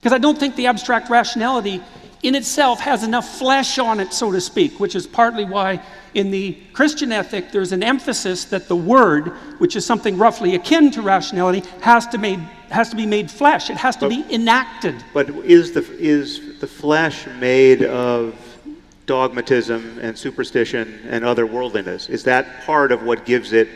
Because I don't think the abstract rationality in itself has enough flesh on it, so to speak, which is partly why in the Christian ethic there's an emphasis that the word, which is something roughly akin to rationality, has to be made flesh. It has to be enacted. But is the flesh made of dogmatism and superstition and otherworldliness? Is that part of what gives it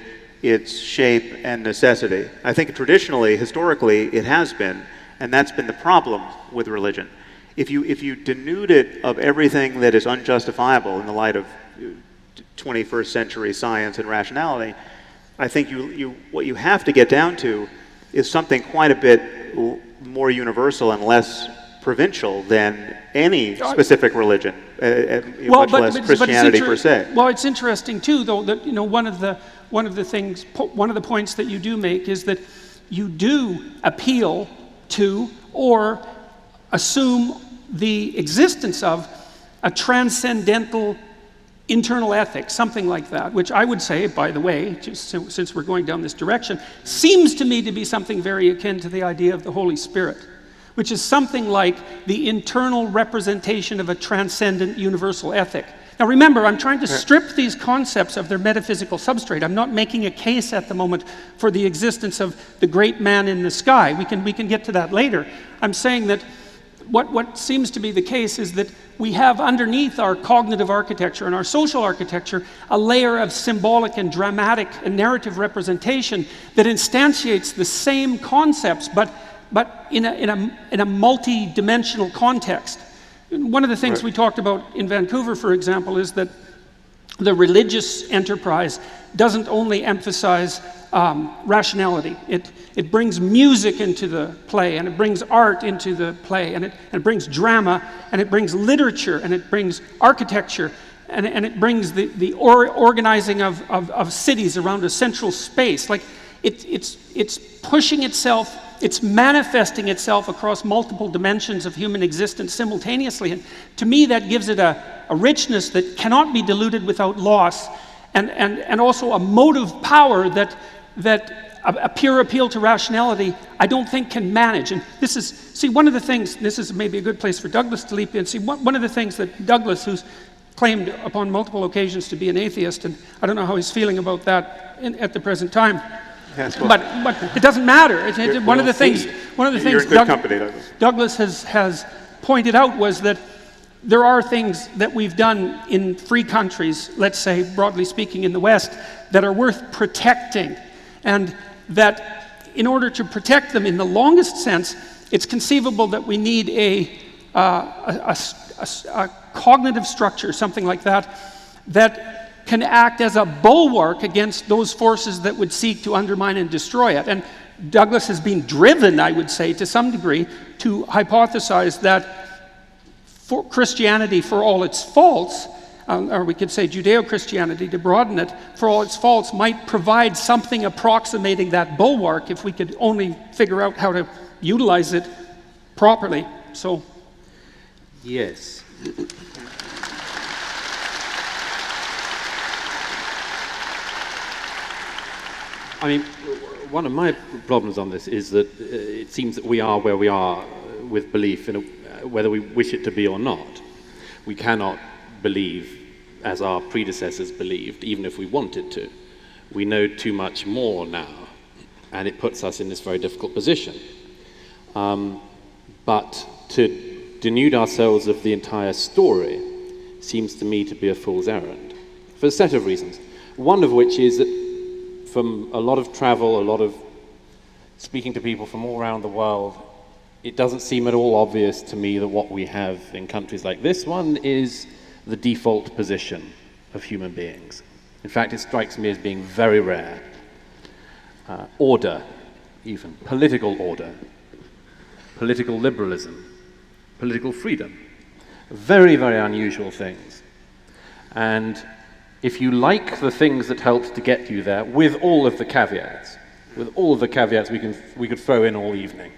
its shape and necessity? I think traditionally, historically, it has been, and that's been the problem with religion. If you denude it of everything that is unjustifiable in the light of 21st century science and rationality, I think what you have to get down to is something quite a bit more universal and less provincial than any specific religion, much less Christianity per se. Well, it's interesting too, though, that one of the points that you do make is that you do appeal to or assume the existence of a transcendental internal ethic, something like that, which I would say, by the way, just since we're going down this direction, seems to me to be something very akin to the idea of the Holy Spirit, which is something like the internal representation of a transcendent universal ethic. Now remember, I'm trying to strip these concepts of their metaphysical substrate. I'm not making a case at the moment for the existence of the great man in the sky. We can get to that later. I'm saying that what seems to be the case is that we have underneath our cognitive architecture and our social architecture a layer of symbolic and dramatic and narrative representation that instantiates the same concepts, but in a multi-dimensional context. One of the things we talked about in Vancouver, for example, is that the religious enterprise doesn't only emphasize rationality. It brings music into the play, and it brings art into the play, and it brings drama, and it brings literature, and it brings architecture, and it brings the organizing of cities around a central space. Like it's pushing itself. It's manifesting itself across multiple dimensions of human existence simultaneously. And to me, that gives it a richness that cannot be diluted without loss, and also a motive power that a pure appeal to rationality I don't think can manage. And this is one of the things, this is maybe a good place for Douglas to leap in. One of the things that Douglas, who's claimed upon multiple occasions to be an atheist, and I don't know how he's feeling about that at the present time. Yes, well, but it doesn't matter. One of the things Douglas has pointed out was that there are things that we've done in free countries, let's say broadly speaking in the West, that are worth protecting, and that in order to protect them in the longest sense, it's conceivable that we need a cognitive structure, something like that can act as a bulwark against those forces that would seek to undermine and destroy it. And Douglas has been driven, I would say, to some degree, to hypothesize that for Christianity, for all its faults, or we could say Judeo-Christianity to broaden it, for all its faults, might provide something approximating that bulwark if we could only figure out how to utilize it properly. So, yes. I mean, one of my problems on this is that it seems that we are where we are with belief, whether we wish it to be or not. We cannot believe as our predecessors believed, even if we wanted to. We know too much more now, and it puts us in this very difficult position. But to denude ourselves of the entire story seems to me to be a fool's errand, for a set of reasons. One of which is that from a lot of travel, a lot of speaking to people from all around the world, it doesn't seem at all obvious to me that what we have in countries like this one is the default position of human beings. In fact, it strikes me as being very rare. Order, even political order, political liberalism, political freedom, very, very unusual things. And if you like the things that helped to get you there, with all of the caveats we could throw in all evening.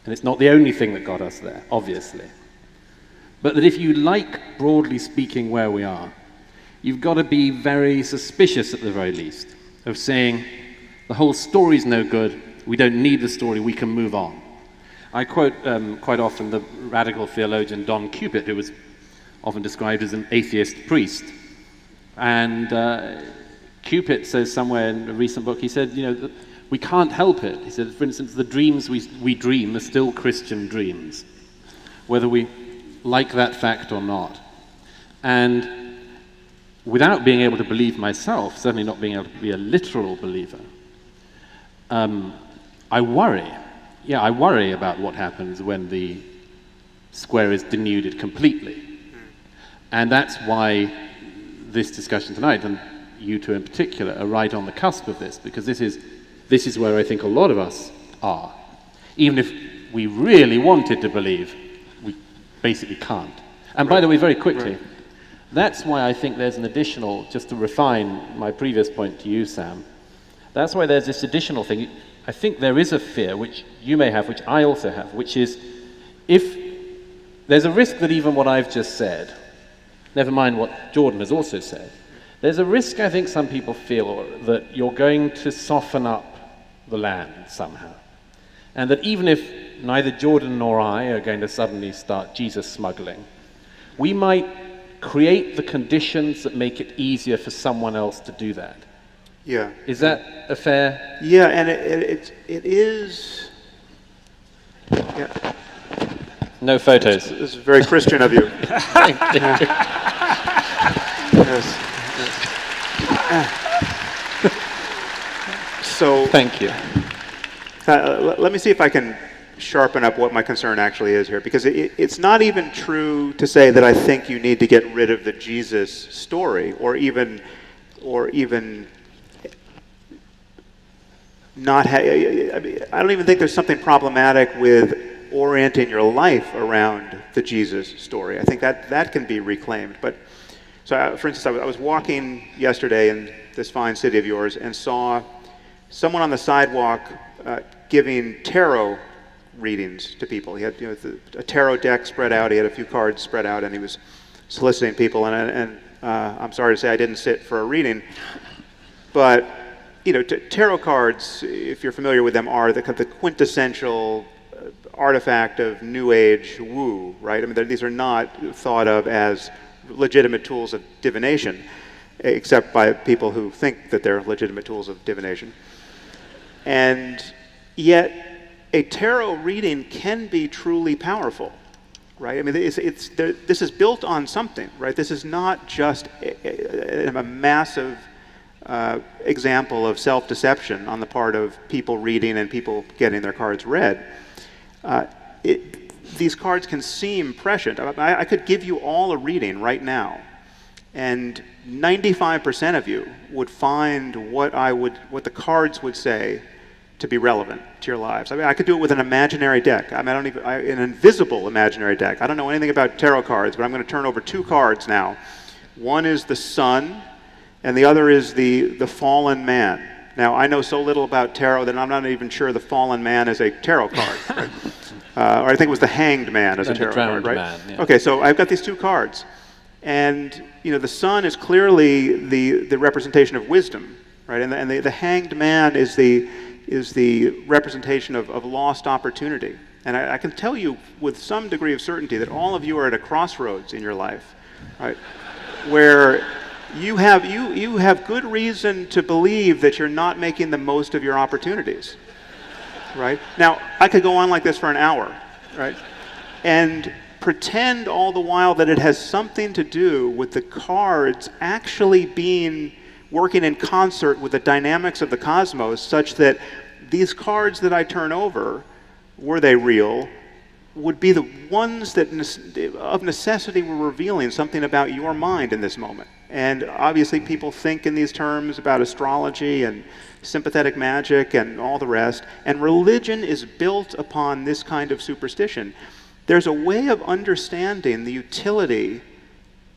And it's not the only thing that got us there, obviously. But that if you like, broadly speaking, where we are, you've got to be very suspicious at the very least of saying, the whole story's no good, we don't need the story, we can move on. I quote quite often the radical theologian Don Cupid, who was often described as an atheist priest. And Cupid says somewhere in a recent book, he said, we can't help it. He said, for instance, the dreams we dream are still Christian dreams, whether we like that fact or not. And without being able to believe myself, certainly not being able to be a literal believer, I worry. Yeah, I worry about what happens when the square is denuded completely. And that's why this discussion tonight, and you two in particular, are right on the cusp of this, because this is where I think a lot of us are. Even if we really wanted to believe, we basically can't. And by the way, very quickly, that's why I think there's an additional, just to refine my previous point to you, Sam, that's why there's this additional thing. I think there is a fear, which you may have, which I also have, which is if there's a risk that even what I've just said, never mind what Jordan has also said, there's a risk I think some people feel that you're going to soften up the land somehow. And that even if neither Jordan nor I are going to suddenly start Jesus smuggling, we might create the conditions that make it easier for someone else to do that. Yeah. Is that a fair? Yeah, and it is. Yeah. No photos. This is very Christian of you. Thank you. Yes. So. Thank you. Let me see if I can sharpen up what my concern actually is here, because it's not even true to say that I think you need to get rid of the Jesus story, or even not. I mean, I don't even think there's something problematic with orienting your life around the Jesus story. I think that can be reclaimed. But so, for instance, I was walking yesterday in this fine city of yours and saw someone on the sidewalk giving tarot readings to people. He had a tarot deck spread out. He had a few cards spread out, and he was soliciting people. And I'm sorry to say I didn't sit for a reading, but tarot cards, if you're familiar with them, are the quintessential artifact of New Age woo, right? I mean, these are not thought of as legitimate tools of divination, except by people who think that they're legitimate tools of divination. And yet, a tarot reading can be truly powerful, right? I mean, this is built on something, right? This is not just a massive example of self-deception on the part of people reading and people getting their cards read. These cards can seem prescient. I could give you all a reading right now, and 95% of you would find what the cards would say to be relevant to your lives. I mean, I could do it with an imaginary deck. I mean, an invisible imaginary deck. I don't know anything about tarot cards, but I'm going to turn over two cards now. One is the sun, and the other is the fallen man. Now, I know so little about tarot that I'm not even sure the fallen man is a tarot card. Right? Or I think it was the hanged man as a tarot card, right? Man, yeah. Okay, so I've got these two cards. And, the sun is clearly the representation of wisdom, right? And the hanged man is the representation of lost opportunity. And I can tell you with some degree of certainty that all of you are at a crossroads in your life, right? Where you have good reason to believe that you're not making the most of your opportunities, right? Now, I could go on like this for an hour, right? And pretend all the while that it has something to do with the cards actually working in concert with the dynamics of the cosmos, such that these cards that I turn over, were they real, would be the ones that of necessity were revealing something about your mind in this moment. And obviously people think in these terms about astrology and sympathetic magic and all the rest, and religion is built upon this kind of superstition. There's a way of understanding the utility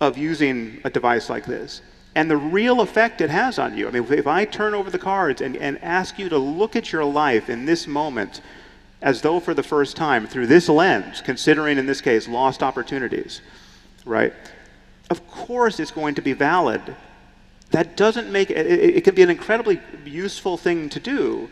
of using a device like this and the real effect it has on you. I mean, if I turn over the cards and ask you to look at your life in this moment as though for the first time through this lens, considering in this case lost opportunities, right? Of course it's going to be valid. That doesn't make it can be an incredibly useful thing to do.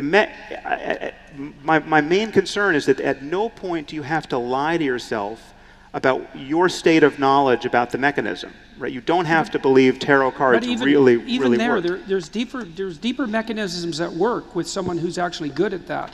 my main concern is that at no point do you have to lie to yourself about your state of knowledge about the mechanism, right? You don't have to believe tarot cards really even there, work. there's deeper mechanisms at work with someone who's actually good at that.